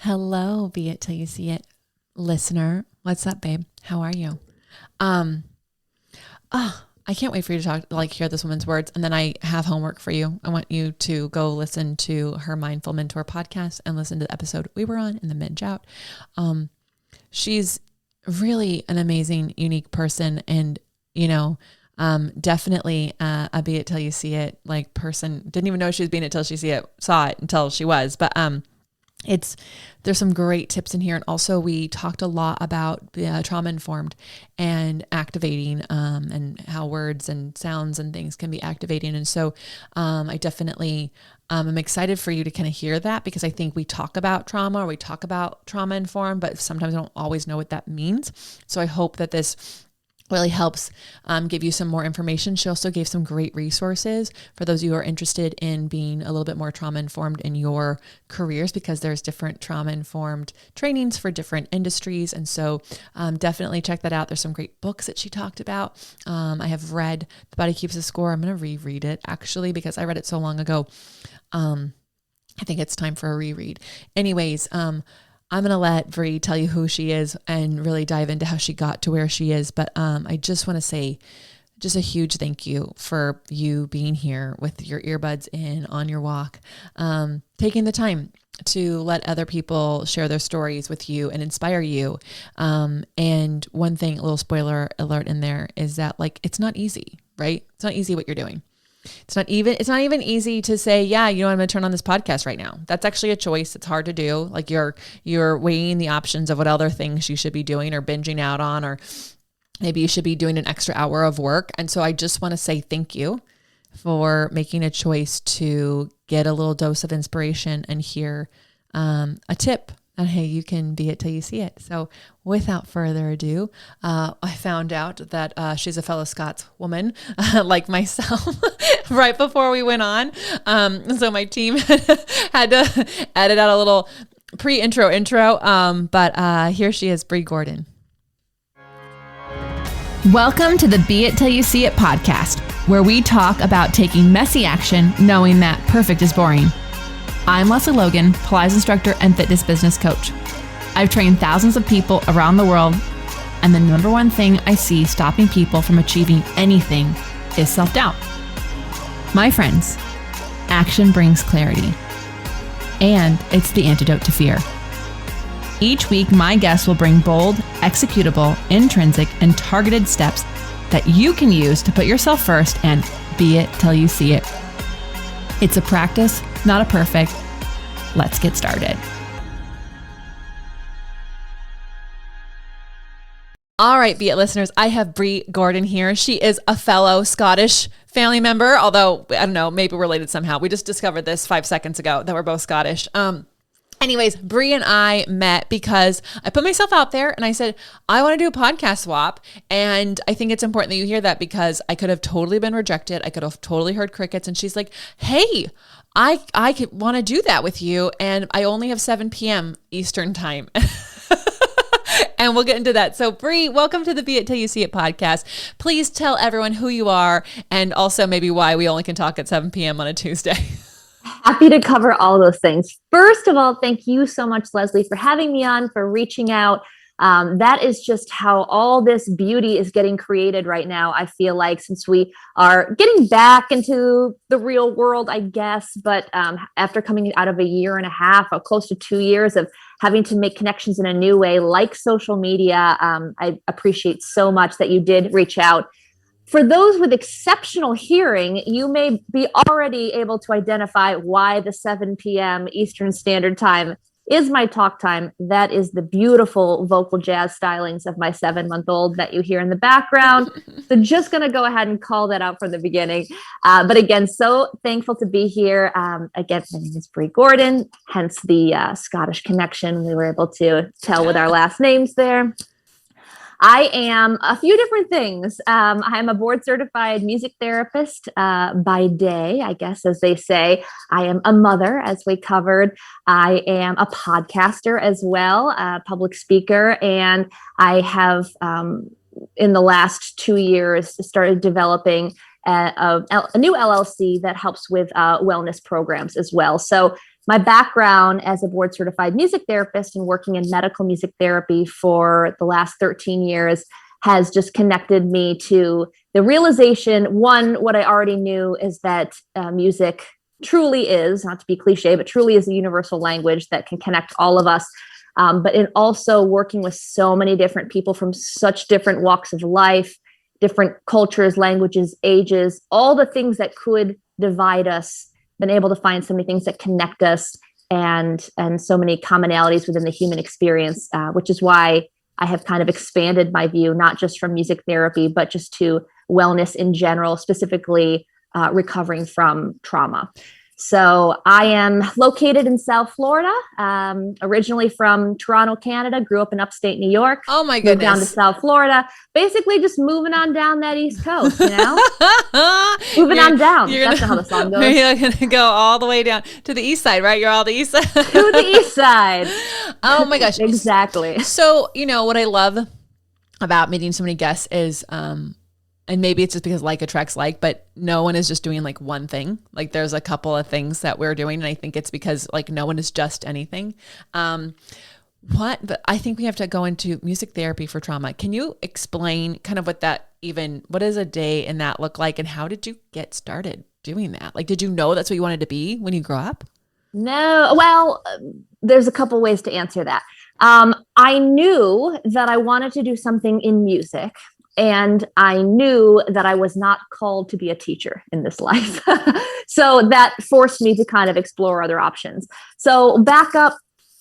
Hello, be it till you see it, listener. What's up, babe? How are you? I can't wait for you to hear this woman's words. And then I have homework for you. I want you to go listen to her Mindful Mentor podcast and listen to the episode we were on in the Minge Out. She's really an amazing, unique person, and definitely a be it till you see it person. Didn't even know she was being it till she saw it until she was. But there's some great tips in here. And also we talked a lot about trauma informed and activating, and how words and sounds and things can be activating. And so, I definitely, I'm excited for you to kind of hear that, because I think we talk about trauma, or we talk about trauma informed, but sometimes I don't always know what that means. So I hope that this really helps give you some more information. She also gave some great resources for those of you who are interested in being a little bit more trauma informed in your careers, because there's different trauma informed trainings for different industries. And so definitely check that out. There's some great books that she talked about. I have read The Body Keeps the Score. I'm going to reread it actually, because I read it so long ago. I think it's time for a reread. Anyways, I'm going to let Bree tell you who she is and really dive into how she got to where she is. But I just want to say just a huge thank you for you being here with your earbuds in on your walk, taking the time to let other people share their stories with you and inspire you. And one thing, a little spoiler alert in there, is that it's not easy, right? It's not easy what you're doing. It's not even easy to say, yeah, I'm going to turn on this podcast right now. That's actually a choice. It's hard to do. You're weighing the options of what other things you should be doing or binging out on, or maybe you should be doing an extra hour of work. And so I just want to say thank you for making a choice to get a little dose of inspiration and hear a tip on hey, you can be it till you see it. So without further ado, I found out that she's a fellow Scots woman, like myself, right before we went on. So my team had to edit out a little pre-intro, but here she is, Bree Gordon. Welcome to the Be It Till You See It podcast, where we talk about taking messy action, knowing that perfect is boring. I'm Lesley Logan, Pilates instructor and fitness business coach. I've trained thousands of people around the world, and the number one thing I see stopping people from achieving anything is self-doubt. My friends, action brings clarity, and it's the antidote to fear. Each week, my guests will bring bold, executable, intrinsic, and targeted steps that you can use to put yourself first and be it till you see it. It's a practice, not a perfect. Let's get started. All right, Be It listeners, I have Bree Gordon here. She is a fellow Scottish family member, although, I don't know, maybe related somehow. We just discovered this 5 seconds ago that we're both Scottish. Anyways, Bree and I met because I put myself out there and I said, I want to do a podcast swap. And I think it's important that you hear that, because I could have totally been rejected. I could have totally heard crickets. And she's like, hey, I could want to do that with you. And I only have 7 p.m. Eastern time. And we'll get into that. So Bree, welcome to the Be It Till You See It podcast. Please tell everyone who you are, and also maybe why we only can talk at 7 p.m. on a Tuesday. Happy to cover all those things. First of all, thank you so much, Lesley, for having me on, for reaching out. That is just how all this beauty is getting created right now. I feel like, since we are getting back into the real world, I guess, but after coming out of a year and a half, or close to 2 years of having to make connections in a new way, like social media, I appreciate so much that you did reach out. For those with exceptional hearing, you may be already able to identify why the 7 p.m. Eastern Standard Time is my talk time. That is the beautiful vocal jazz stylings of my 7-month-old that you hear in the background. So just going to go ahead and call that out from the beginning. But again, so thankful to be here. Again, my name is Bree Gordon, hence the Scottish connection. We were able to tell with our last names there. I am a few different things. I'm a board certified music therapist by day, I guess, as they say. I am a mother, as we covered. I am a podcaster as well, a public speaker, and I have, in the last 2 years, started developing a new LLC that helps with wellness programs as well. So my background as a board certified music therapist and working in medical music therapy for the last 13 years has just connected me to the realization, one, what I already knew is that music truly is, not to be cliche, but truly is a universal language that can connect all of us. But in also working with so many different people from such different walks of life, different cultures, languages, ages, all the things that could divide us, been able to find so many things that connect us and so many commonalities within the human experience, which is why I have kind of expanded my view, not just from music therapy, but just to wellness in general, specifically recovering from trauma. So I am located in South Florida, originally from Toronto, Canada, grew up in upstate New York. Oh my goodness. Moved down to South Florida, basically just moving on down that East Coast, you know? Moving on down. That's not how the song goes. You're going to go all the way down to the east side, right? You're all the east side. To the east side. Oh my gosh. Exactly. So, what I love about meeting so many guests is, and maybe it's just because like attracts like, but no one is just doing like one thing. Like there's a couple of things that we're doing. And I think it's because like no one is just anything. But I think we have to go into music therapy for trauma. Can you explain kind of what does a day in that look like? And how did you get started doing that? Like, did you know that's what you wanted to be when you grew up? No. Well, there's a couple ways to answer that. I knew that I wanted to do something in music. And I knew that I was not called to be a teacher in this life. So that forced me to kind of explore other options. So back up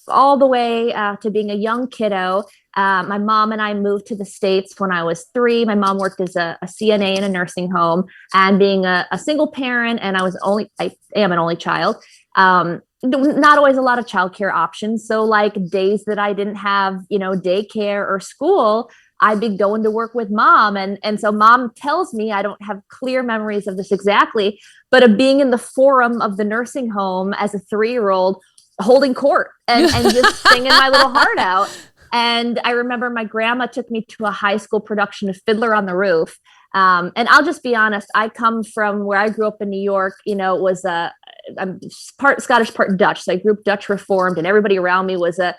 all the way to being a young kiddo. My mom and I moved to the States when I was 3. My mom worked as a CNA in a nursing home, and being a single parent, and I am an only child. Not always a lot of childcare options. So like days that I didn't have, daycare or school, I'd be going to work with mom. And so mom tells me, I don't have clear memories of this exactly, but of being in the forum of the nursing home as a 3-year-old holding court and just singing my little heart out. And I remember my grandma took me to a high school production of Fiddler on the Roof. And I'll just be honest, I come from where I grew up in New York, I'm part Scottish, part Dutch. So I grew up Dutch Reformed, and everybody around me was a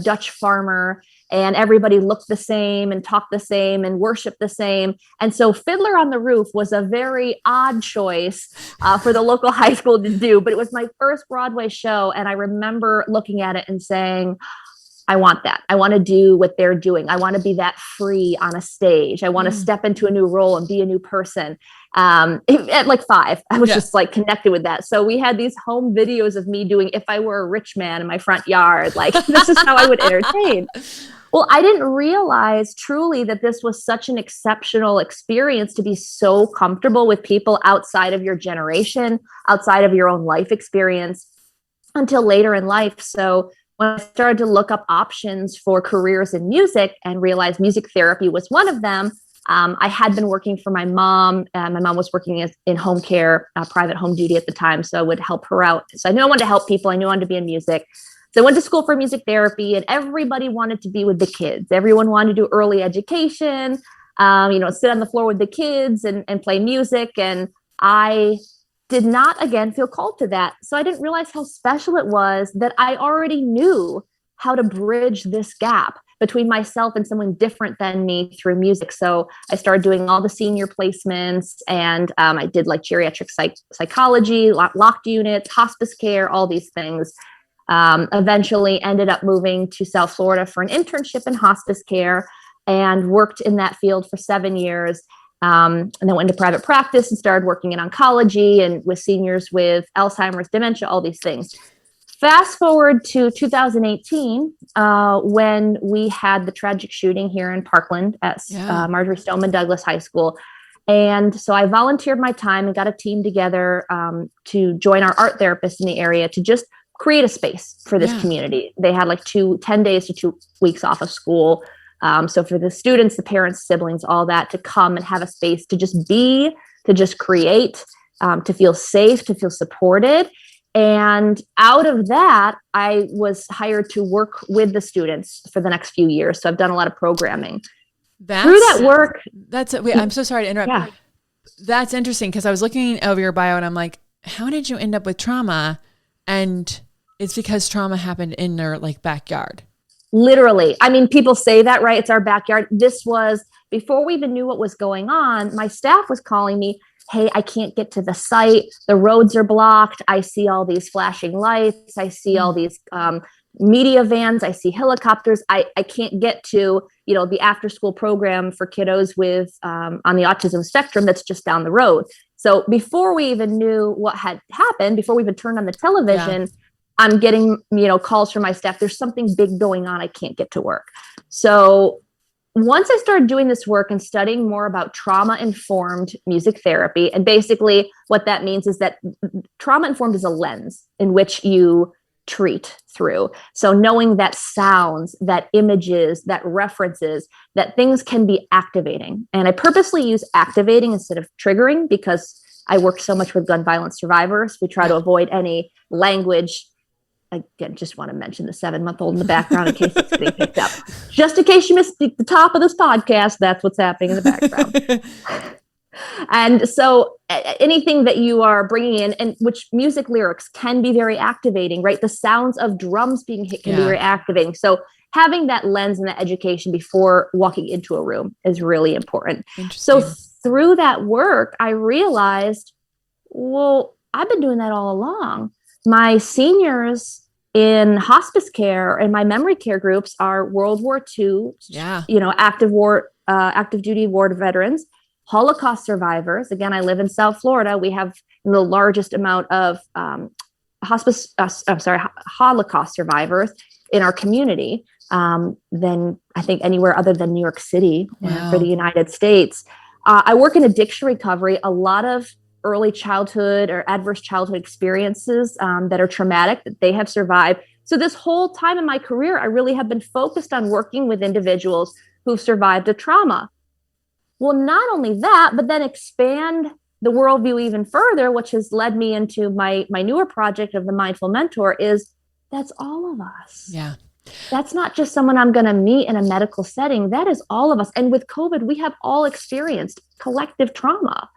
Dutch farmer, and everybody looked the same and talked the same and worshiped the same. And so Fiddler on the Roof was a very odd choice for the local high school to do, but it was my first Broadway show. And I remember looking at it and saying, I want that. I want to do what they're doing. I want to be that free on a stage. I want to step into a new role and be a new person. At like 5, I was just like connected with that. So we had these home videos of me doing If I Were a Rich Man in my front yard. Like, this is how I would entertain. Well, I didn't realize truly that this was such an exceptional experience to be so comfortable with people outside of your generation, outside of your own life experience until later in life. So when I started to look up options for careers in music and realized music therapy was one of them, I had been working for my mom. My mom was working in home care, private home duty at the time. So I would help her out. So I knew I wanted to help people. I knew I wanted to be in music. So I went to school for music therapy, and everybody wanted to be with the kids. Everyone wanted to do early education, sit on the floor with the kids and play music. And I did not, again, feel called to that. So I didn't realize how special it was that I already knew how to bridge this gap between myself and someone different than me through music. So I started doing all the senior placements, and I did like geriatric psychology, locked units, hospice care, all these things. Eventually ended up moving to South Florida for an internship in hospice care and worked in that field for 7 years. And then went into private practice and started working in oncology and with seniors with Alzheimer's, dementia, all these things. Fast forward to 2018, when we had the tragic shooting here in Parkland at Marjorie Stoneman Douglas High School. And so I volunteered my time and got a team together to join our art therapists in the area to just create a space for this community. They had like 10 days to 2 weeks off of school. So for the students, the parents, siblings, all that, to come and have a space to just be, to just create, to feel safe, to feel supported. And out of that, I was hired to work with the students for the next few years. So I've done a lot of programming. Through that work. I'm so sorry to interrupt. Yeah. That's interesting, because I was looking over your bio and I'm like, how did you end up with trauma? And It's because trauma happened in their like backyard. Literally. I mean, people say that, right? It's our backyard. This was before we even knew what was going on. My staff was calling me, hey, I can't get to the site. The roads are blocked. I see all these flashing lights. I see all these media vans. I see helicopters. I can't get to, the after school program for kiddos with on the autism spectrum that's just down the road. So before we even knew what had happened, before we even turned on the television, I'm getting, calls from my staff. There's something big going on. I can't get to work. So once I started doing this work and studying more about trauma-informed music therapy, and basically what that means is that trauma-informed is a lens in which you treat through. So knowing that sounds, that images, that references, that things can be activating. And I purposely use activating instead of triggering because I work so much with gun violence survivors. We try to avoid any language. Again, just want to mention the 7-month-old in the background in case it's getting picked up. Just in case you missed the top of this podcast, that's what's happening in the background. And so anything that you are bringing in, and which music lyrics can be very activating, right? The sounds of drums being hit can be very activating. So having that lens and that education before walking into a room is really important. So through that work, I realized, well, I've been doing that all along. My seniors in hospice care and my memory care groups are World War II, active duty war veterans, Holocaust survivors. Again, I live in South Florida. We have the largest amount of Holocaust survivors in our community than I think anywhere other than New York City for the United States. I work in addiction recovery. A lot of early childhood or adverse childhood experiences that are traumatic that they have survived. So this whole time in my career, I really have been focused on working with individuals who've survived a trauma. Well, not only that, but then expand the worldview even further, which has led me into my newer project of the Mindful Mentor, is that's all of us. Yeah. That's not just someone I'm going to meet in a medical setting. That is all of us. And with COVID, we have all experienced collective trauma.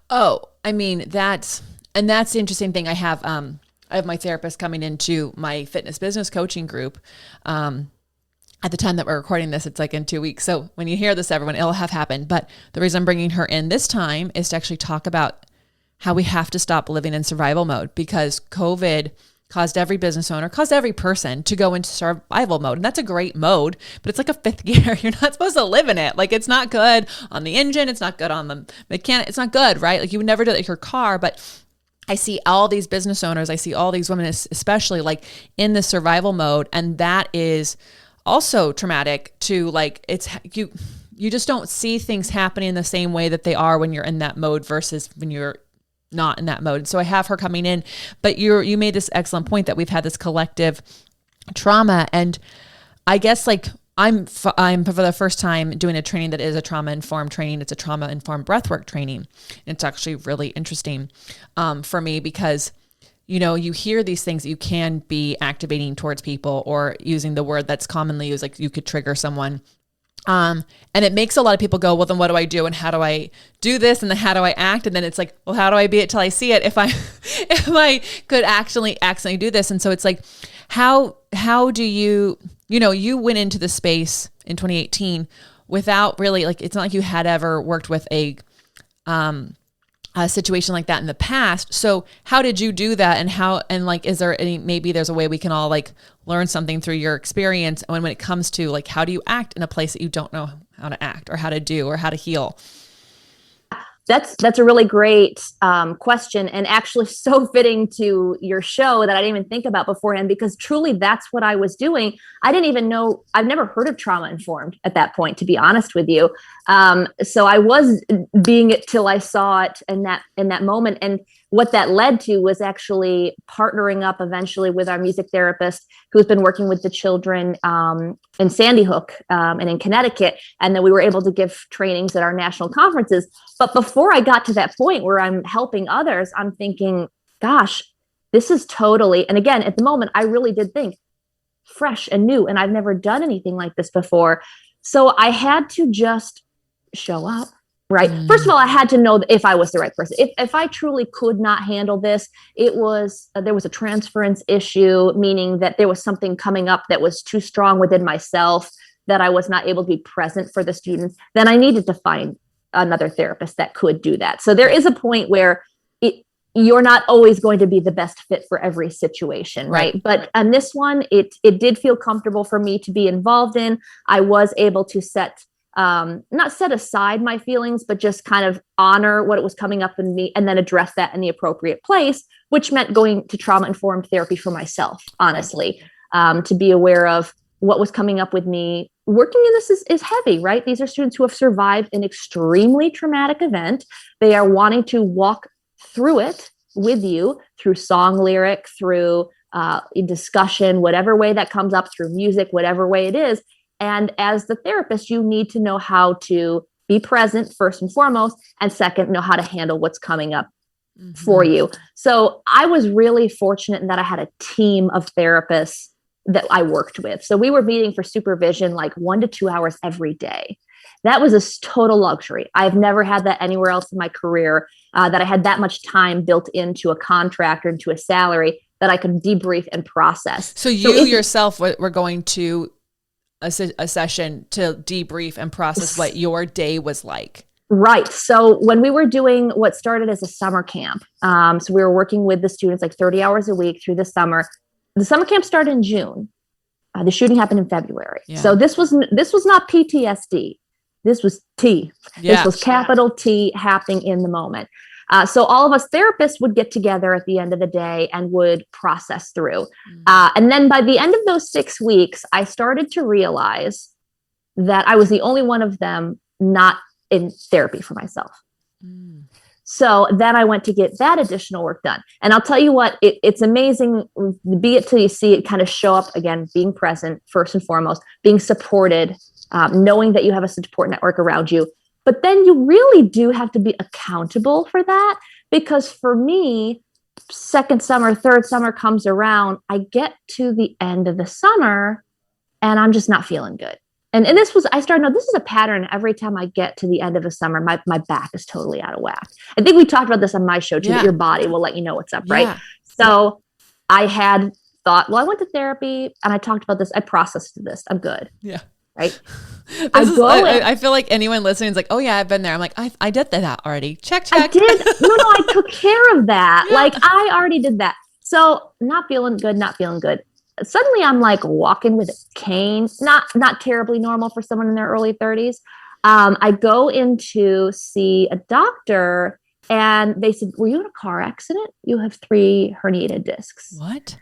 Oh, I mean, that's the interesting thing. I have my therapist coming into my fitness business coaching group. At the time that we're recording this, it's like in 2 weeks. So when you hear this, everyone, it'll have happened. But the reason I'm bringing her in this time is to actually talk about how we have to stop living in survival mode, because COVID caused every business owner, caused every person to go into survival mode. And that's a great mode, but it's like a fifth gear. You're not supposed to live in it. Like, it's not good on the engine. It's not good on the mechanic. It's not good, right? Like, you would never do that with your car. But I see all these business owners, I see all these women, especially like in the survival mode. And that is also traumatic to, like, it's you just don't see things happening in the same way that they are when you're in that mode versus when you're not in that mode. So I have her coming in, but you made this excellent point that we've had this collective trauma. And I guess, like, I'm for the first time doing a training that is a trauma-informed training. It's a trauma-informed breathwork training. And it's actually really interesting for me because, you hear these things that you can be activating towards people, or using the word that's commonly used, like you could trigger someone. And it makes a lot of people go, well, then what do I do? And how do I do this? And then how do I act? And then it's like, well, how do I be it till I see it? If I could actually accidentally do this. And so it's like, how do you went into the space in 2018 without really, like, it's not like you had ever worked with a situation like that in the past. So how did you do that? And like, is there maybe there's a way we can all, like, learn something through your experience when it comes to, like, how do you act in a place that you don't know how to act or how to do or how to heal? That's a really great question, and actually so fitting to your show that I didn't even think about beforehand, because truly that's what I was doing. I didn't even know, I've never heard of trauma informed at that point, to be honest with you. So I was being it till I saw it in that moment. And what that led to was actually partnering up eventually with our music therapist, who's been working with the children in Sandy Hook and in Connecticut. And then we were able to give trainings at our national conferences. But before I got to that point where I'm helping others, I'm thinking, gosh, this is totally, and again, at the moment, I really did think fresh and new, and I've never done anything like this before. So I had to just show up right? First of all, I had to know if I was the right person. If I truly could not handle this, there was a transference issue, meaning that there was something coming up that was too strong within myself that I was not able to be present for the students, then I needed to find another therapist that could do that. So there is a point where you're not always going to be the best fit for every situation, right? But on this one, it did feel comfortable for me to be involved in. I was able to not set aside my feelings, but just kind of honor what it was coming up in me and then address that in the appropriate place, which meant going to trauma-informed therapy for myself, honestly, to be aware of what was coming up with me. Working in this is heavy, right? These are students who have survived an extremely traumatic event. They are wanting to walk through it with you through song lyric, through discussion, whatever way that comes up, through music, whatever way it is. And as the therapist, you need to know how to be present first and foremost, and second, know how to handle what's coming up for you. So I was really fortunate in that I had a team of therapists that I worked with. So we were meeting for supervision like 1 to 2 hours every day. That was a total luxury. I've never had that anywhere else in my career, that I had that much time built into a contract or into a salary that I could debrief and process. So yourself were going to a session to debrief and process what your day was like. Right. So when we were doing what started as a summer camp, so we were working with the students like 30 hours a week through the summer. The summer camp started in June. The shooting happened in February. Yeah. So this was not PTSD. This was T. Yeah. This was capital T happening in the moment. So all of us therapists would get together at the end of the day and would process through. And then by the end of those 6 weeks, I started to realize that I was the only one of them not in therapy for myself. So then I went to get that additional work done. And I'll tell you what, it's amazing. Be it till you see it kind of show up again, being present first and foremost, being supported, knowing that you have a support network around you. But then you really do have to be accountable for that, because for me, second summer, third summer comes around, I get to the end of the summer and I'm just not feeling good. And I started to know this is a pattern. Every time I get to the end of a summer, my back is totally out of whack. I think we talked about this on my show too, that your body will let you know what's up, right? So I had thought, well, I went to therapy and I talked about this. I processed this. I'm good. Yeah. Right. I feel like anyone listening is like, oh yeah, I've been there. I'm like, I did that already. Check. I did. No, I took care of that. Yeah. Like I already did that. So not feeling good. Suddenly I'm like walking with a cane, not terribly normal for someone in their early 30s. I go in to see a doctor and they said, were you in a car accident? You have 3 herniated discs. What?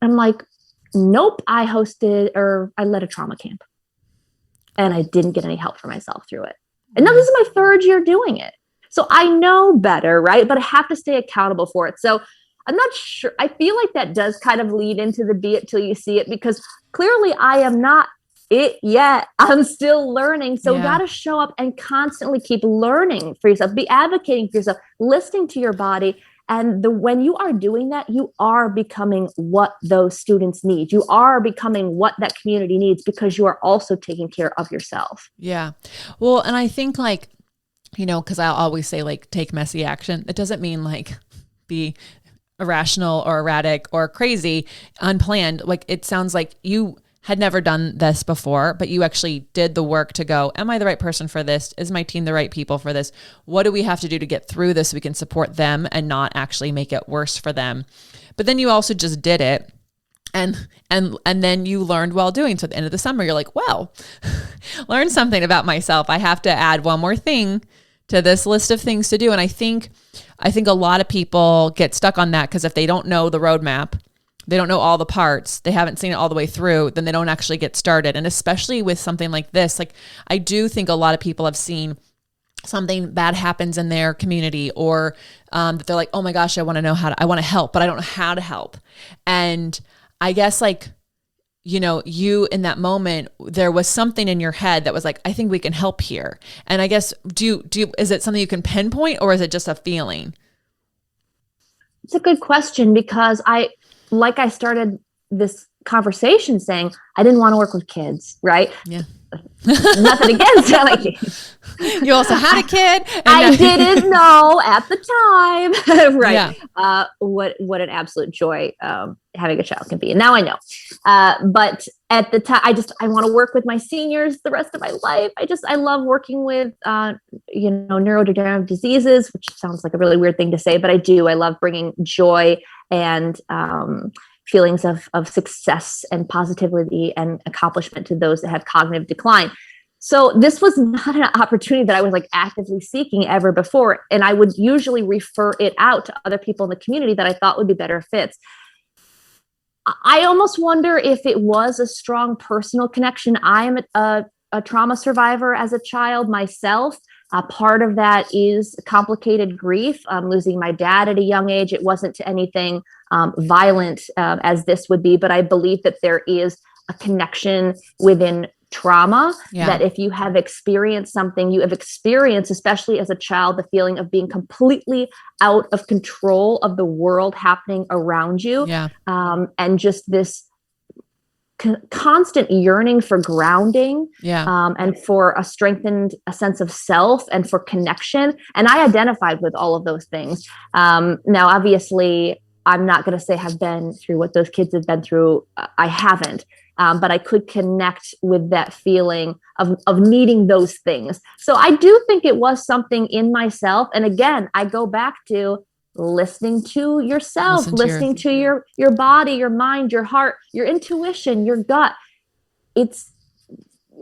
I'm like, nope. I led a trauma camp. And I didn't get any help for myself through it. And now this is my 3rd year doing it. So I know better, right? But I have to stay accountable for it. So I'm not sure. I feel like that does kind of lead into the be it till you see it, because clearly I am not it yet. I'm still learning. So you got to show up and constantly keep learning for yourself, be advocating for yourself, listening to your body. And when you are doing that, you are becoming what those students need. You are becoming what that community needs, because you are also taking care of yourself. Yeah. Well, and I think like, because I'll always say like, take messy action. It doesn't mean like be irrational or erratic or crazy, unplanned. Like it sounds like you had never done this before, but you actually did the work to go, am I the right person for this? Is my team the right people for this? What do we have to do to get through this so we can support them and not actually make it worse for them? But then you also just did it. And then you learned while doing. So at the end of the summer, you're like, well, learn something about myself. I have to add one more thing to this list of things to do. And I think a lot of people get stuck on that, because if they don't know the roadmap, they don't know all the parts, they haven't seen it all the way through, then they don't actually get started. And especially with something like this, like I do think a lot of people have seen something bad happens in their community, or that they're like, oh my gosh, I want to help, but I don't know how to help. And I guess like, you in that moment, there was something in your head that was like, I think we can help here. And I guess, is it something you can pinpoint, or is it just a feeling? It's a good question, because I started this conversation saying, I didn't want to work with kids, right? Yeah. nothing against it. Like, you also had a kid. I didn't know at the time, right? Yeah. What an absolute joy having a child can be, and now I know. But at the time, I want to work with my seniors the rest of my life. I love working with neurodegenerative diseases, which sounds like a really weird thing to say, but I do. I love bringing joy and feelings of success and positivity and accomplishment to those that have cognitive decline. So this was not an opportunity that I was like actively seeking ever before. And I would usually refer it out to other people in the community that I thought would be better fits. I almost wonder if it was a strong personal connection. I am a trauma survivor as a child myself. Part of that is complicated grief. Losing my dad at a young age. It wasn't anything violent as this would be, but I believe that there is a connection within trauma, that if you have experienced something, you have experienced, especially as a child, the feeling of being completely out of control of the world happening around you. And just this constant yearning for grounding, and for a strengthened sense of self and for connection. And I identified with all of those things. Now, obviously, I'm not going to say have been through what those kids have been through. I haven't. But I could connect with that feeling of needing those things. So I do think it was something in myself. And again, I go back to listening to yourself, listening to your body, your mind, your heart, your intuition, your gut.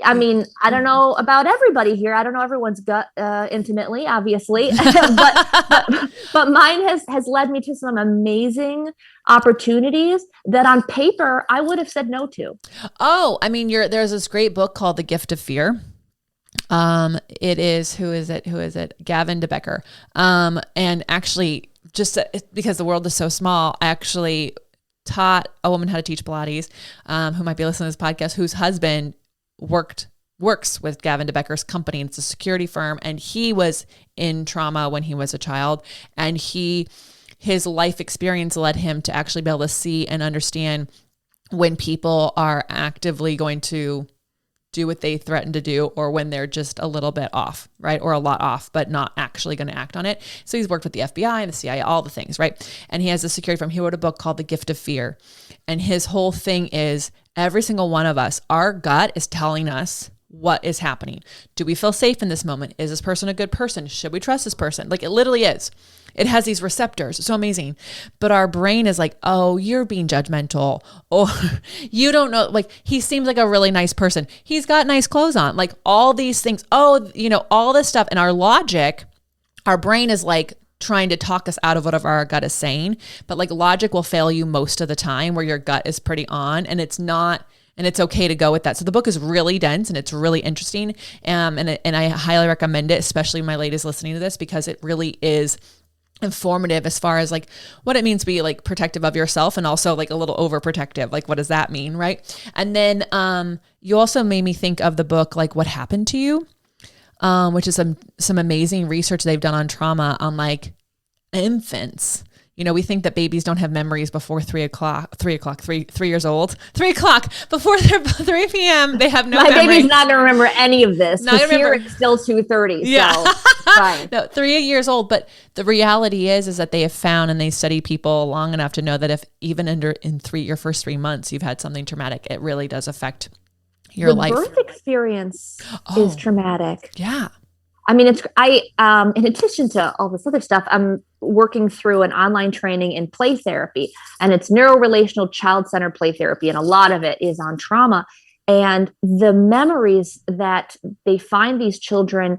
I mean, I don't know about everybody here. I don't know everyone's gut intimately, obviously, but mine has led me to some amazing opportunities that on paper I would have said no to. Oh, I mean, there's this great book called The Gift of Fear. It is, who is it? Gavin DeBecker. And actually, just because the world is so small, I actually taught a woman how to teach Pilates, who might be listening to this podcast, whose husband works with Gavin DeBecker's company, and it's a security firm, and he was in trauma when he was a child, and his life experience led him to actually be able to see and understand when people are actively going to do what they threaten to do, or when they're just a little bit off, right? Or a lot off, but not actually going to act on it. So he's worked with the FBI and the CIA, all the things, right? And he has a security firm. He wrote a book called The Gift of Fear. And his whole thing is every single one of us, our gut is telling us what is happening. Do we feel safe in this moment? Is this person a good person? Should we trust this person? Like, it literally is. It has these receptors. It's so amazing. But our brain is like, oh, you're being judgmental. Or you don't know, like, he seems like a really nice person. He's got nice clothes on. Like, all these things. Oh, all this stuff. And our logic, our brain is like trying to talk us out of whatever our gut is saying. But like, logic will fail you most of the time, where your gut is pretty on, and it's not. And it's okay to go with that. So the book is really dense and it's really interesting. And I highly recommend it, especially my ladies listening to this, because it really is informative as far as like what it means to be like protective of yourself, and also like a little overprotective. Like, what does that mean? Right. And then you also made me think of the book, like What Happened to You, which is some amazing research they've done on trauma on like infants. We think that babies don't have memories before 3 years old, 3 o'clock, before they're 3 p.m. They have no memory. My baby's not going to remember any of this. Because here it's still 2:30. Yeah. So fine. No, 3 years old. But the reality is that they have found, and they study people long enough to know that if even in your first 3 months, you've had something traumatic, it really does affect your life. The birth experience is traumatic. Yeah. I mean, in addition to all this other stuff, I'm working through an online training in play therapy, and it's neurorelational child-centered play therapy. And a lot of it is on trauma, and the memories that they find these children,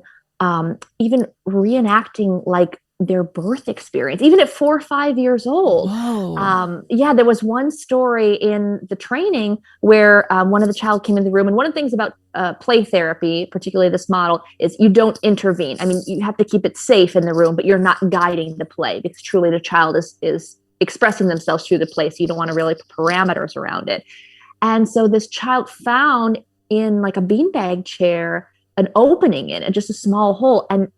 even reenacting like their birth experience, even at 4 or 5 years old. There was one story in the training where one of the child came in the room, and one of the things about play therapy, particularly this model, is you don't intervene. I mean, you have to keep it safe in the room, but you're not guiding the play, because truly the child is expressing themselves through the play. So you don't want to really put parameters around it. And so this child found in like a beanbag chair an opening in it, just a small hole, and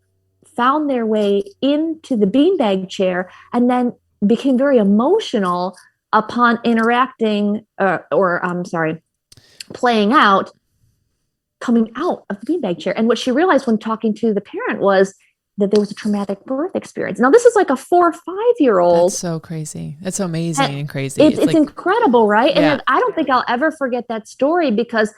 found their way into the beanbag chair, and then became very emotional upon interacting playing out coming out of the beanbag chair. And what she realized when talking to the parent was that there was a traumatic birth experience. Now, this is like a 4 or 5-year-old. That's so crazy. That's so amazing and crazy. It's like, incredible, right? Yeah. And I don't think I'll ever forget that story because,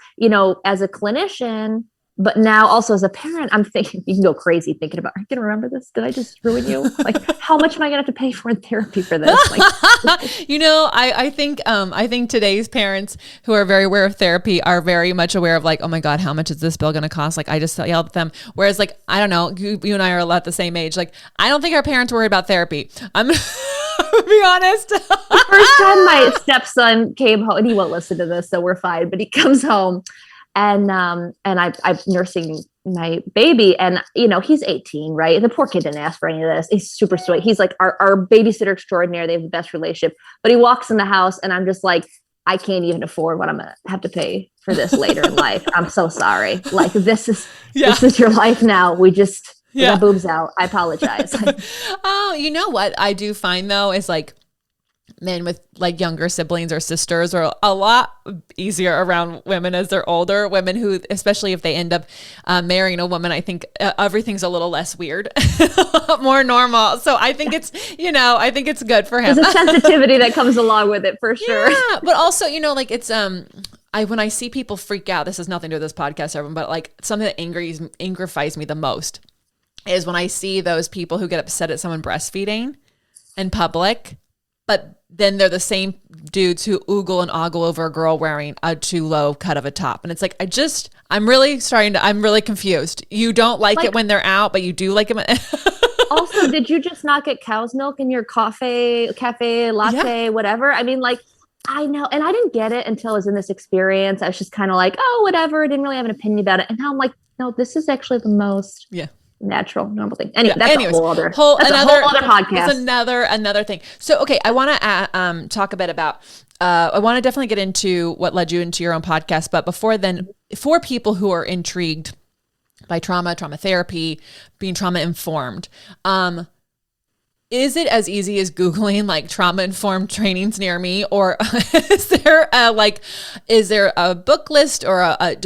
as a clinician, but now also as a parent, I'm thinking, you can go crazy thinking about, are you going to remember this? Did I just ruin you? Like, how much am I going to have to pay for in therapy for this? Like, I think today's parents who are very aware of therapy are very much aware of like, oh my God, how much is this bill going to cost? Like, I just yelled at them. Whereas like, I don't know, you and I are a lot the same age. Like, I don't think our parents worry about therapy. I'm to be honest. The first time my stepson came home, and he won't listen to this, so we're fine, but he comes home and I'm nursing my baby, and he's 18, right? The poor kid didn't ask for any of this. He's super sweet. He's like our babysitter extraordinaire. They have the best relationship, but he walks in the house and I'm just like, I can't even afford what I'm going to have to pay for this later in life. I'm so sorry. Like, this is your life now. We got boobs out. I apologize. Oh, you know what I do find though is like, men with like younger siblings or sisters are a lot easier around women as they're older. Women who, especially if they end up marrying a woman, I think everything's a little less weird, more normal. So I think it's, I think it's good for him. There's a sensitivity that comes along with it for sure. Yeah, but also, like it's, when I see people freak out, this has nothing to do with this podcast, everyone, but like something that angrifies me the most is when I see those people who get upset at someone breastfeeding in public, but then they're the same dudes who oogle and ogle over a girl wearing a too low cut of a top. And it's like, I'm really confused. You don't like it when they're out, but you do like it. Also, did you just not get cow's milk in your cafe, latte, whatever? I mean, like, I know. And I didn't get it until I was in this experience. I was just kind of like, oh, whatever. I didn't really have an opinion about it. And now I'm like, no, this is actually the most natural, normal thing. Anyway, that's a whole other podcast. It's another thing. So, okay, I want to talk a bit about, I want to definitely get into what led you into your own podcast. But before then, for people who are intrigued by trauma therapy, being trauma informed, is it as easy as Googling like trauma informed trainings near me, or is there a book list or a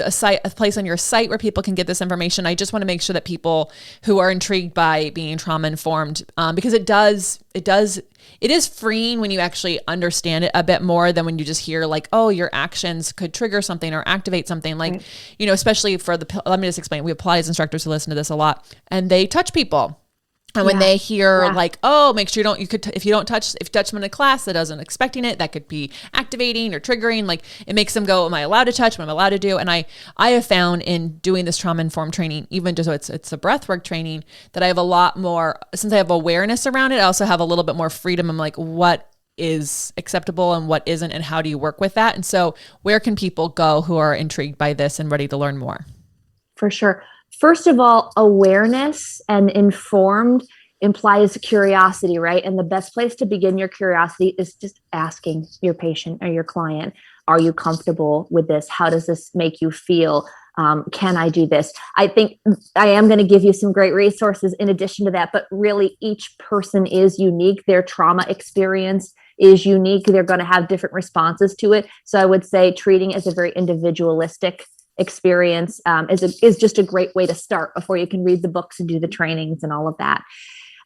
place on your site where people can get this information? I just want to make sure that people who are intrigued by being trauma informed, because it is freeing when you actually understand it a bit more than when you just hear like, oh, your actions could trigger something or activate something, like, especially for let me just explain. We have Pilates instructors who listen to this a lot, and they touch people. And when they hear like, oh, make sure if you touch them in a class that doesn't expecting it, that could be activating or triggering. Like, it makes them go, am I allowed to touch? What am I allowed to do? And I have found in doing this trauma informed training, even just so it's a breathwork training, that I have a lot more, since I have awareness around it, I also have a little bit more freedom. I'm like, what is acceptable and what isn't, and how do you work with that? And so where can people go who are intrigued by this and ready to learn more? For sure. First of all, awareness and informed implies curiosity, right? And the best place to begin your curiosity is just asking your patient or your client, are you comfortable with this? How does this make you feel? Can I do this? I think I am going to give you some great resources in addition to that, but really each person is unique. Their trauma experience is unique. They're going to have different responses to it. So I would say treating as a very individualistic experience is just a great way to start before you can read the books and do the trainings and all of that.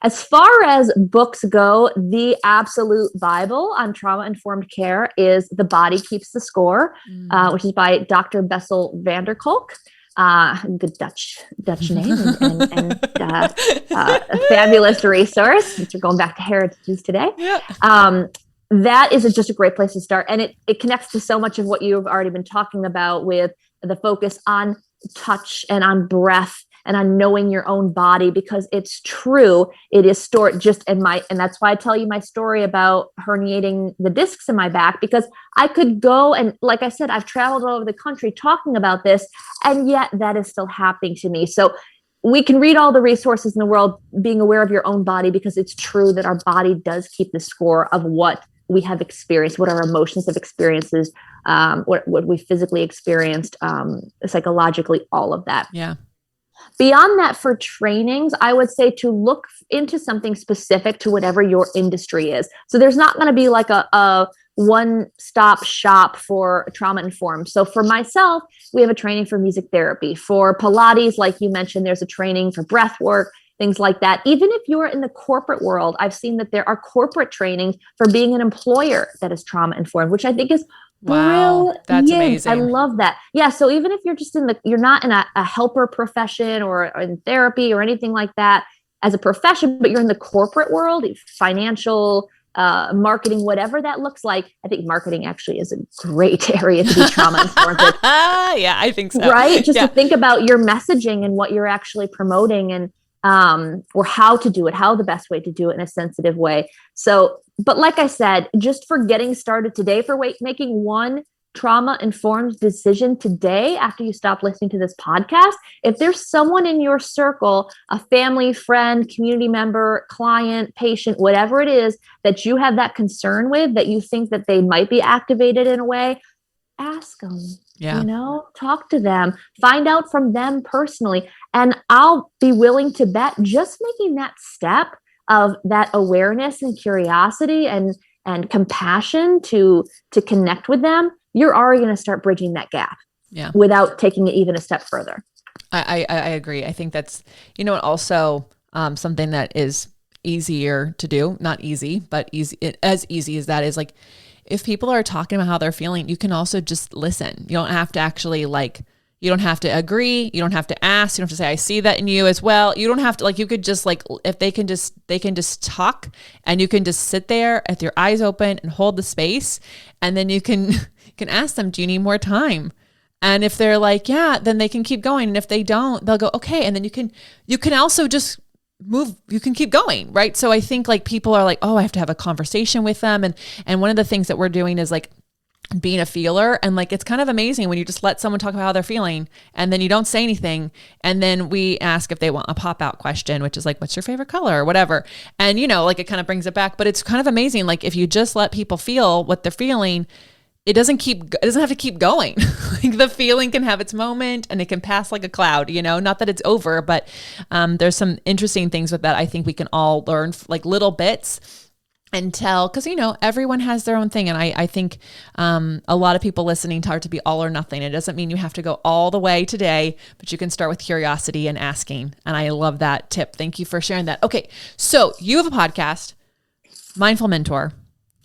As far as books go, the absolute Bible on trauma-informed care is The Body Keeps the Score, which is by Dr. Bessel van der Kolk. Good Dutch name and a fabulous resource, since we're going back to heritages today. Yeah. That is just a great place to start. And it connects to so much of what you've already been talking about with the focus on touch and on breath and on knowing your own body, because it's true. It is stored and that's why I tell you my story about herniating the discs in my back, because I could go and, like I said, I've traveled all over the country talking about this, and yet that is still happening to me. So we can read all the resources in the world, being aware of your own body, because it's true that our body does keep the score of what we have experienced, what our emotions have experiences, what we physically experienced, psychologically, all of that. Yeah. Beyond that, for trainings, I would say to look into something specific to whatever your industry is. So there's not going to be like a one-stop shop for trauma informed. So for myself, we have a training for music therapy. For Pilates, like you mentioned, there's a training for breath work, things like that. Even if you're in the corporate world, I've seen that there are corporate trainings for being an employer that is trauma informed, which I think is Wow, that's amazing. I love that. Yeah. So even if you're just you're not in a helper profession or in therapy or anything like that as a profession, but you're in the corporate world, financial, marketing, whatever that looks like. I think marketing actually is a great area to be trauma informed. Yeah, I think so. Right. Just to think about your messaging and what you're actually promoting and, or how to do it, how the best way to do it in a sensitive way. So, but like I said, just for getting started today, for making one trauma-informed decision today after you stop listening to this podcast, if there's someone in your circle, a family, friend, community member, client, patient, whatever it is that you have that concern with, that you think that they might be activated in a way, ask them. Yeah. Talk to them, find out from them personally. And I'll be willing to bet just making that step of that awareness and curiosity and compassion to connect with them, you're already going to start bridging that gap without taking it even a step further. I agree. I think that's, also something that is easier to do, not easy, but as easy as that is, like, if people are talking about how they're feeling, you can also just listen. You don't have to actually you don't have to agree. You don't have to ask. You don't have to say, I see that in you as well. You don't have to, you could just if they can just talk, and you can just sit there with your eyes open and hold the space. And then you can ask them, do you need more time? And if they're like, yeah, then they can keep going. And if they don't, they'll go, okay. And then you can also just move, you can keep going. Right. So I think people are like, oh, I have to have a conversation with them. And one of the things that we're doing is being a feeler. And it's kind of amazing when you just let someone talk about how they're feeling and then you don't say anything. And then we ask if they want a pop out question, which is what's your favorite color or whatever. And, it kind of brings it back, but it's kind of amazing. If you just let people feel what they're feeling, it doesn't have to keep going. The feeling can have its moment and it can pass like a cloud, not that it's over, but there's some interesting things with that. I think we can all learn little bits and tell, because, everyone has their own thing. And I think a lot of people listening to be all or nothing. It doesn't mean you have to go all the way today, but you can start with curiosity and asking. And I love that tip. Thank you for sharing that. Okay. So you have a podcast, Mindful Mentor.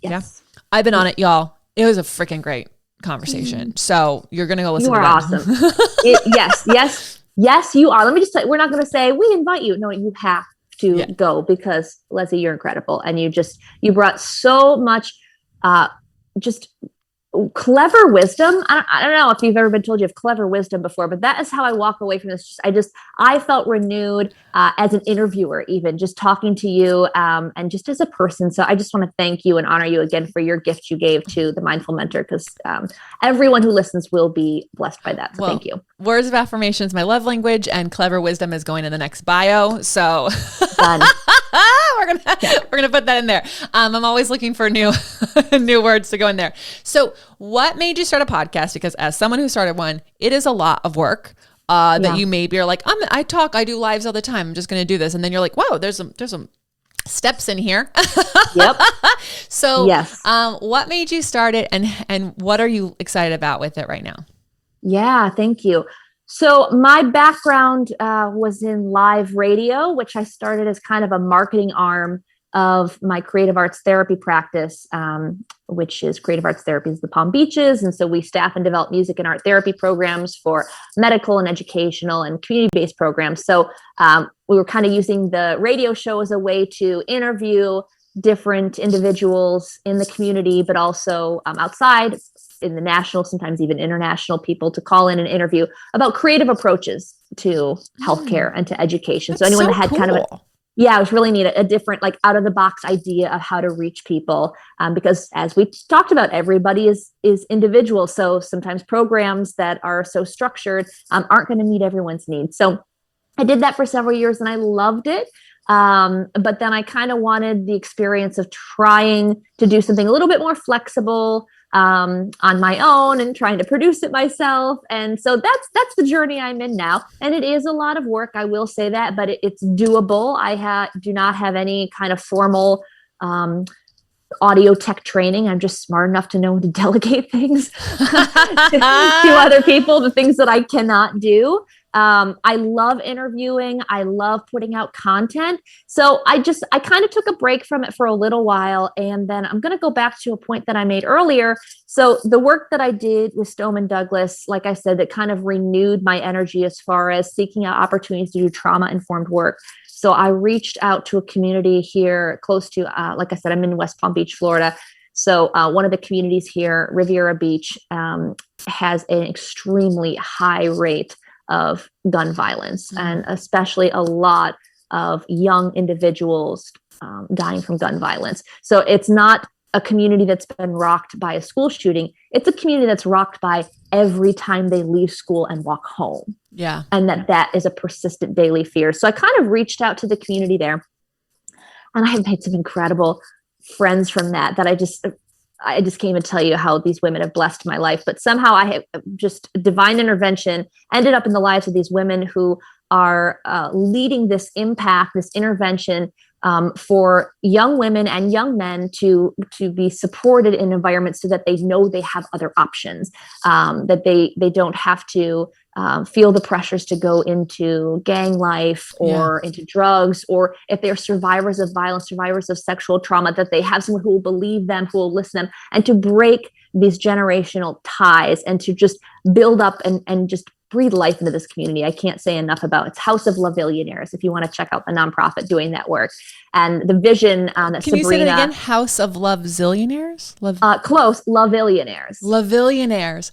Yes. Yeah. I've been on it, y'all. It was a freaking great conversation. So you're going to go listen to that. You are awesome. Yes, you are. Let me just say, we're not going to say we invite you. No, you have to go, because Lesley, you're incredible. And you brought so much, just clever wisdom. I don't know if you've ever been told you have clever wisdom before, but that is how I walk away from this. I felt renewed as an interviewer, even just talking to you and just as a person. So I just want to thank you and honor you again for your gift you gave to the Mindful Mentor, because everyone who listens will be blessed by that. So thank you. Words of affirmation is my love language, and clever wisdom is going in the next bio. So done. we're gonna put that in there. I'm always looking for new words to go in there. So what made you start a podcast? Because as someone who started one, it is a lot of work. That you maybe are like, I do lives all the time. I'm just going to do this. And then you're like, whoa, there's some steps in here. Yep. So yes. What made you start it, and what are you excited about with it right now? Yeah, thank you. So my background was in live radio, which I started as kind of a marketing arm of my creative arts therapy practice, which is creative arts therapy is the Palm Beaches. And so we staff and develop music and art therapy programs for medical and educational and community-based programs. So we were kind of using the radio show as a way to interview different individuals in the community, but also outside in the national, sometimes even international people, to call in and interview about creative approaches to healthcare and to education. That's so anyone that had kind of it was really neat, a different, out of the box idea of how to reach people. Because as we talked about, everybody is individual. So sometimes programs that are so structured aren't going to meet everyone's needs. So I did that for several years and I loved it. But then I kind of wanted the experience of trying to do something a little bit more flexible, on my own and trying to produce it myself. And so that's the journey I'm in now. And it is a lot of work, I will say that, but it's doable. I do not have any kind of formal audio tech training. I'm just smart enough to know to delegate things to other people, the things that I cannot do. I love interviewing. I love putting out content. So I kind of took a break from it for a little while. And then I'm going to go back to a point that I made earlier. So the work that I did with Stoneman Douglas, like I said, that kind of renewed my energy as far as seeking out opportunities to do trauma-informed work. So I reached out to a community here close to, like I said, I'm in West Palm Beach, Florida. So one of the communities here, Riviera Beach, has an extremely high rate of gun violence, and especially a lot of young individuals dying from gun violence. So it's not a community that's been rocked by a school shooting. It's a community that's rocked by every time they leave school and walk home. Yeah. And that is a persistent daily fear. So I kind of reached out to the community there, and I have made some incredible friends from that I just can't even tell you how these women have blessed my life. But somehow I have just divine intervention ended up in the lives of these women who are leading this impact, this intervention for young women and young men to be supported in environments so that they know they have other options, that they don't have to feel the pressures to go into gang life or into drugs, or if they're survivors of violence, survivors of sexual trauma, that they have someone who will believe them, who will listen to them, and to break these generational ties and to just build up and just breathe life into this community. I can't say enough about it's House of Lavillionaires, if you want to check out the nonprofit doing that work. And the vision that Can Sabrina... you say that again? House of Love Zillionaires? Close, Lavillionaires. Lavillionaires.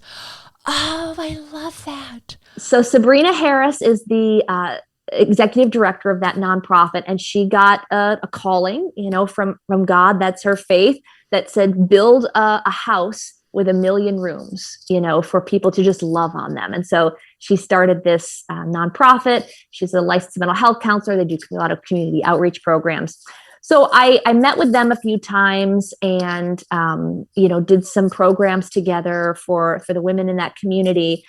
Oh, I love that. So Sabrina Harris is the executive director of that nonprofit, and she got a calling, from God. That's her faith, that said, build a house with 1 million rooms, for people to just love on them. And so she started this nonprofit. She's a licensed mental health counselor. They do a lot of community outreach programs. So I met with them a few times and, did some programs together for the women in that community.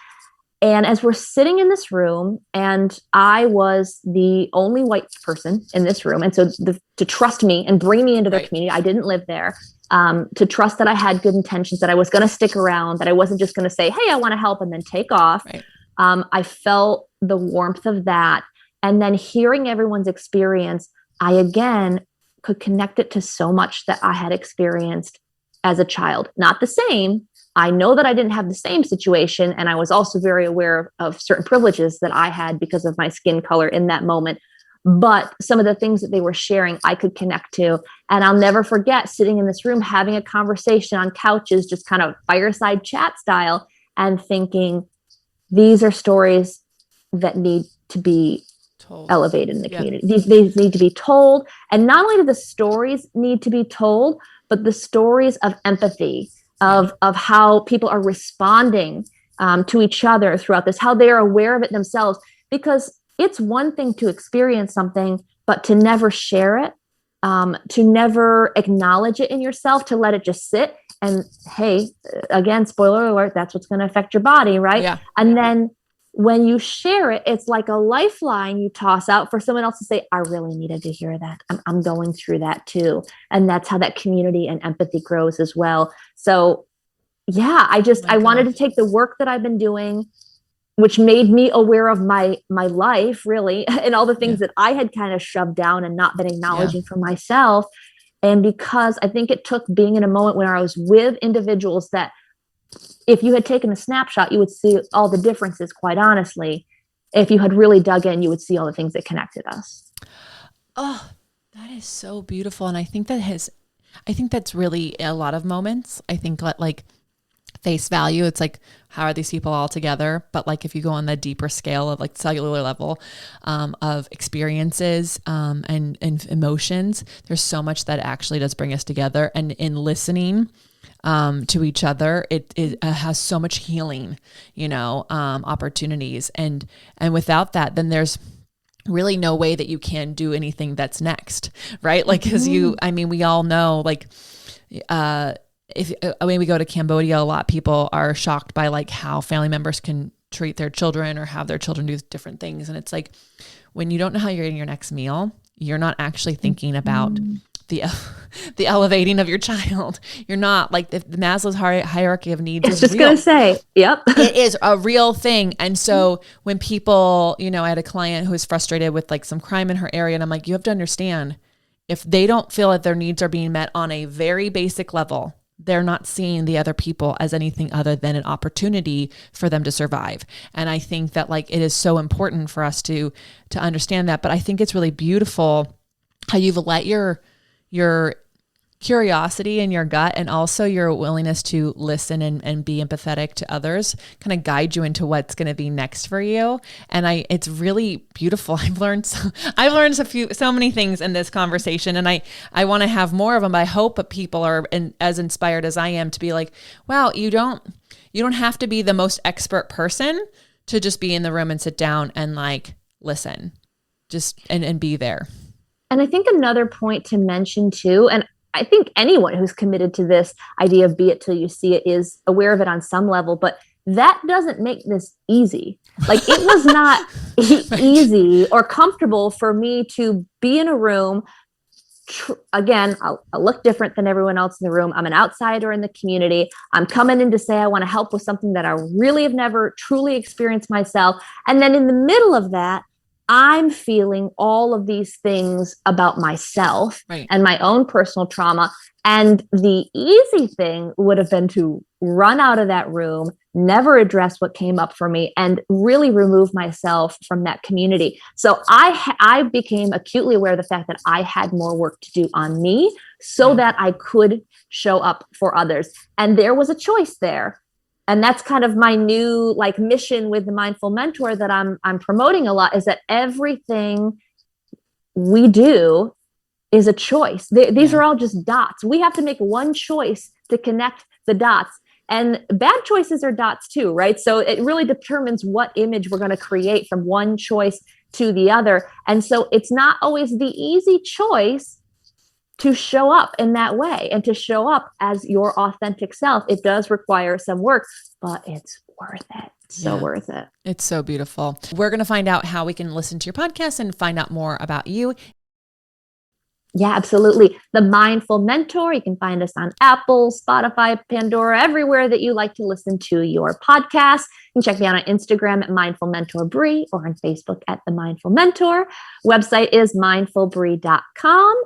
And as we're sitting in this room, and I was the only white person in this room, and so to trust me and bring me into their community, I didn't live there, to trust that I had good intentions, that I was going to stick around, that I wasn't just going to say, hey, I want to help, and then take off. Right. I felt the warmth of that. And then hearing everyone's experience, I again could connect it to so much that I had experienced as a child. Not the same. I know that I didn't have the same situation. And I was also very aware of certain privileges that I had because of my skin color in that moment. But some of the things that they were sharing, I could connect to. And I'll never forget sitting in this room, having a conversation on couches, just kind of fireside chat style, and thinking, these are stories that need to be elevated in the community. These need to be told. And not only do the stories need to be told, but the stories of empathy, of how people are responding to each other throughout this, how they are aware of it themselves. Because it's one thing to experience something, but to never share it, to never acknowledge it in yourself, to let it just sit. And hey, again, spoiler alert, that's what's going to affect your body, right? Yeah. And then when you share it, it's like a lifeline you toss out for someone else to say, I really needed to hear that. I'm going through that too. And that's how that community and empathy grows as well. So yeah, I wanted to take the work that I've been doing, which made me aware of my life really, and all the things that I had kind of shoved down and not been acknowledging for myself. And because I think it took being in a moment when I was with individuals that if you had taken a snapshot, you would see all the differences, quite honestly. If you had really dug in, you would see all the things that connected us. Oh, that is so beautiful. And I think that's really a lot of moments. I think like face value, it's like, how are these people all together? But like, if you go on the deeper scale of like cellular level of experiences and emotions, there's so much that actually does bring us together. And in listening to each other, it has so much healing, opportunities. And without that, then there's really no way that you can do anything that's next. Right. Like, cause we all know, like, if when we go to Cambodia, a lot of people are shocked by like how family members can treat their children or have their children do different things. And it's like, when you don't know how you're eating your next meal, you're not actually thinking about the elevating of your child. You're not like the Maslow's hierarchy of needs. It's just going to say, yep. It is a real thing. And so when people, you know, I had a client who was frustrated with like some crime in her area, and I'm like, you have to understand, if they don't feel that their needs are being met on a very basic level, they're not seeing the other people as anything other than an opportunity for them to survive. And I think that like it is so important for us to understand that. But I think it's really beautiful how you've let your curiosity and your gut, and also your willingness to listen and be empathetic to others, kind of guide you into what's going to be next for you. And it's really beautiful. I've learned so many things in this conversation, and I want to have more of them. I hope that people are as inspired as I am to be like, wow, you don't have to be the most expert person to just be in the room and sit down and like listen, just and be there. And I think another point to mention too, and I think anyone who's committed to this idea of be it till you see it is aware of it on some level, but that doesn't make this easy. Like it was not easy or comfortable for me to be in a room. Again, I'll look different than everyone else in the room. I'm an outsider in the community. I'm coming in to say I want to help with something that I really have never truly experienced myself. And then in the middle of that, I'm feeling all of these things about myself and my own personal trauma. And the easy thing would have been to run out of that room, never address what came up for me, and really remove myself from that community. So I became acutely aware of the fact that I had more work to do on me so that I could show up for others. And there was a choice there. And that's kind of my new like mission with the Mindful Mentor that I'm promoting a lot, is that everything we do is a choice. These are all just dots. We have to make one choice to connect the dots. And bad choices are dots too, right? So it really determines what image we're going to create from one choice to the other. And so it's not always the easy choice to show up in that way and to show up as your authentic self. It does require some work, but it's worth it. So worth it. It's so beautiful. We're going to find out how we can listen to your podcast and find out more about you. Yeah, absolutely. The Mindful Mentor. You can find us on Apple, Spotify, Pandora, everywhere that you like to listen to your podcast. You can check me out on Instagram at Mindful Mentor Bree, or on Facebook at The Mindful Mentor. Website is mindfulbree.com.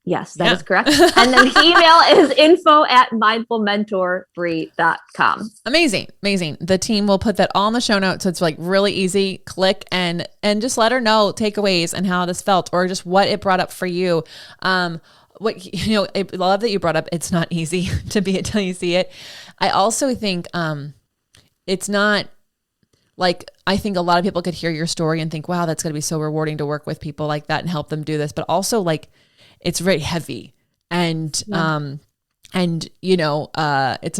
Yes, that is correct. And then the email is info@mindfulmentorbree.com. Amazing. Amazing. The team will put that all in the show notes. So it's like really easy. Click and just let her know takeaways and how this felt, or just what it brought up for you. I love that you brought up, it's not easy to be it till you see it. I also think it's not like, I think a lot of people could hear your story and think, wow, that's going to be so rewarding to work with people like that and help them do this. But also like, it's very heavy. And, it's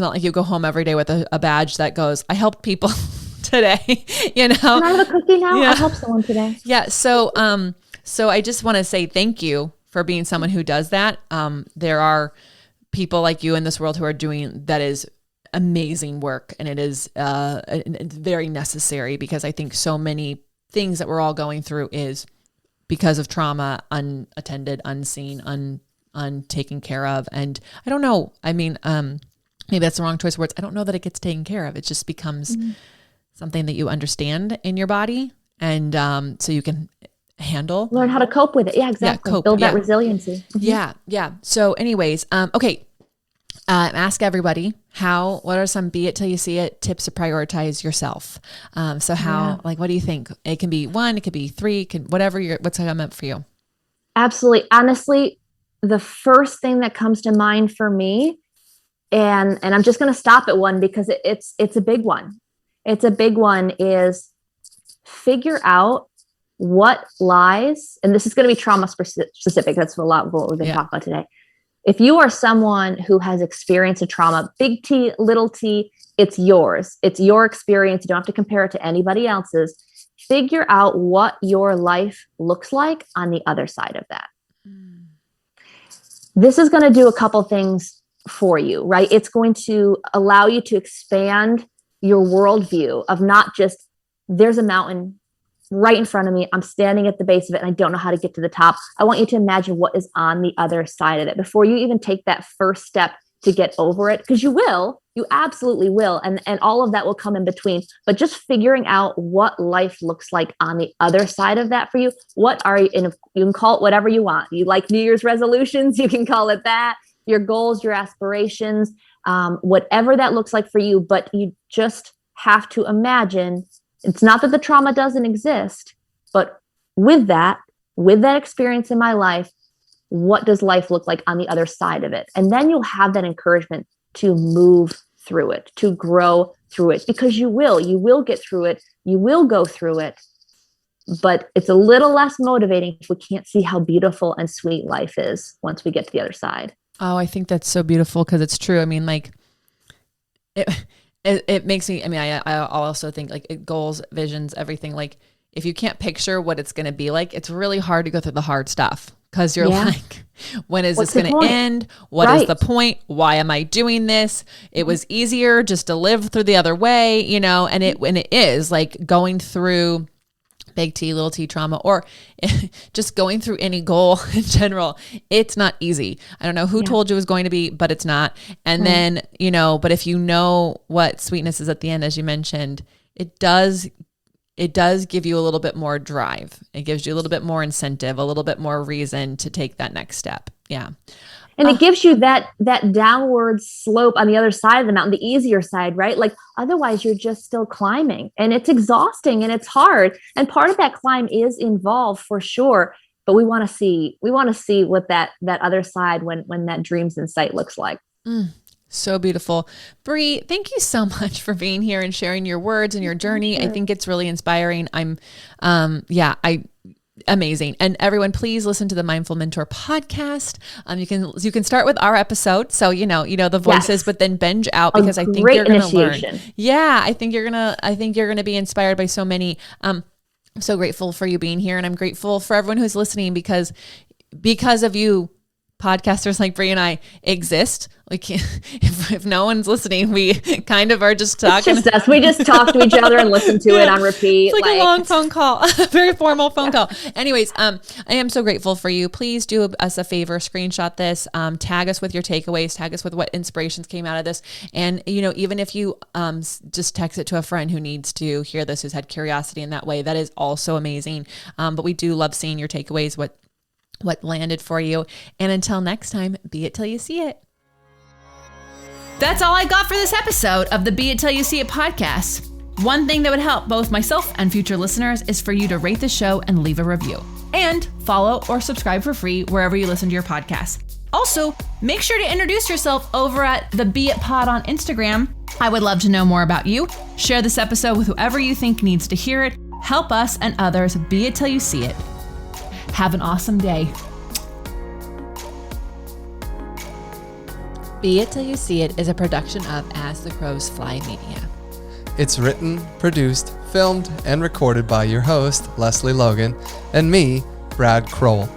not like you go home every day with a badge that goes, I helped people today, Can I have a cookie now? I helped someone today. Yeah. So I just want to say thank you for being someone who does that. There are people like you in this world who are doing that is amazing work. And it is very necessary, because I think so many things that we're all going through is because of trauma, unattended, unseen, untaken care of. And I don't know, I mean, maybe that's the wrong choice of words. I don't know that it gets taken care of. It just becomes something that you understand in your body. And so you can learn how to cope with it. Yeah, exactly. Build that resiliency. Yeah. So anyways, okay. Ask everybody what are some be it till you see it tips to prioritize yourself? What do you think? It can be 1, it could be 3, what's come up for you? Absolutely. Honestly, the first thing that comes to mind for me, and I'm just going to stop at 1 because it's a big one. It's a big one, is figure out what lies, and this is going to be trauma specific. That's a lot of what we're going to talk about today. If you are someone who has experienced a trauma, big T, little t, it's yours. It's your experience. You don't have to compare it to anybody else's. Figure out what your life looks like on the other side of that. This is going to do a couple things for you, right? It's going to allow you to expand your worldview of not just, there's a mountain right in front of me, I'm standing at the base of it and I don't know how to get to the top. I want you to imagine what is on the other side of it before you even take that first step to get over it, because you absolutely will. And all of that will come in between, but just figuring out what life looks like on the other side of that for you. What are you, and you can call it whatever you want. You like New Year's resolutions, you can call it that, your goals, your aspirations, whatever that looks like for you. But you just have to imagine, it's not that the trauma doesn't exist, but with that experience in my life, what does life look like on the other side of it? And then you'll have that encouragement to move through it, to grow through it, because you will get through it. You will go through it, but it's a little less motivating if we can't see how beautiful and sweet life is once we get to the other side. Oh, I think that's so beautiful, because it's true. I mean, like it makes me, I mean, I also think like goals, visions, everything, like if you can't picture what it's going to be like, it's really hard to go through the hard stuff. Because you're like, when is this going to end? What is the point? Why am I doing this? It was easier just to live through the other way, you know, and it is like going through big T, little t trauma, or just going through any goal in general. It's not easy. I don't know who told you it was going to be, but it's not. And then, you know, but if you know what sweetness is at the end, as you mentioned, it does give you a little bit more drive. It gives you a little bit more incentive, a little bit more reason to take that next step. Yeah. And it gives you that downward slope on the other side of the mountain, the easier side, right? Like otherwise you're just still climbing and it's exhausting and it's hard. And part of that climb is involved for sure. But we want to see what that other side, when that dream's in sight, looks like. So beautiful. Bree, thank you so much for being here and sharing your words and your journey. I think it's really inspiring. Amazing. And everyone, please listen to the Mindful Mentor podcast. You can start with our episode. So, you know the voices, but then binge out, because I think you're going to learn. Yeah. I think you're going to be inspired by so many. I'm so grateful for you being here, and I'm grateful for everyone who's listening, because of you, podcasters like Bree and I exist. Like if no one's listening, we kind of are just talking. It's just us. We just talk to each other and listen to it on repeat. It's like a long phone call, a very formal phone call. Anyways, I am so grateful for you. Please do us a favor, screenshot this, tag us with your takeaways, tag us with what inspirations came out of this. And, you know, even if you just text it to a friend who needs to hear this, who's had curiosity in that way, that is also amazing. But we do love seeing your takeaways, what landed for you. And until next time, be it till you see it. That's all I got for this episode of the Be It Till You See It podcast. One thing that would help both myself and future listeners is for you to rate the show and leave a review. And follow or subscribe for free wherever you listen to your podcast. Also, make sure to introduce yourself over at the Be It Pod on Instagram. I would love to know more about you. Share this episode with whoever you think needs to hear it. Help us and others be it till you see it. Have an awesome day. Be It Till You See It is a production of As the Crows Fly Media. It's written, produced, filmed, and recorded by your host, Lesley Logan, and me, Brad Kroll.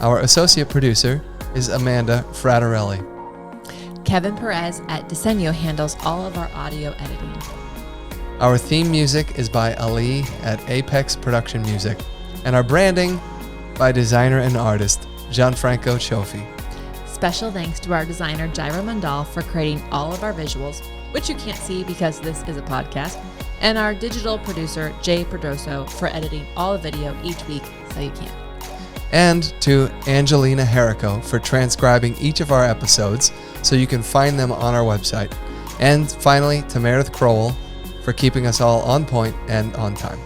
Our associate producer is Amanda Fraterelli. Kevin Perez at Disenyo handles all of our audio editing. Our theme music is by Ali at Apex Production Music, and our branding by designer and artist Gianfranco Cioffi. Special thanks to our designer Jairo Mandal for creating all of our visuals, which you can't see because this is a podcast, and our digital producer Jay Pedroso for editing all the video each week so you can. And to Angelina Herrico for transcribing each of our episodes so you can find them on our website. And finally, to Meredith Crowell for keeping us all on point and on time.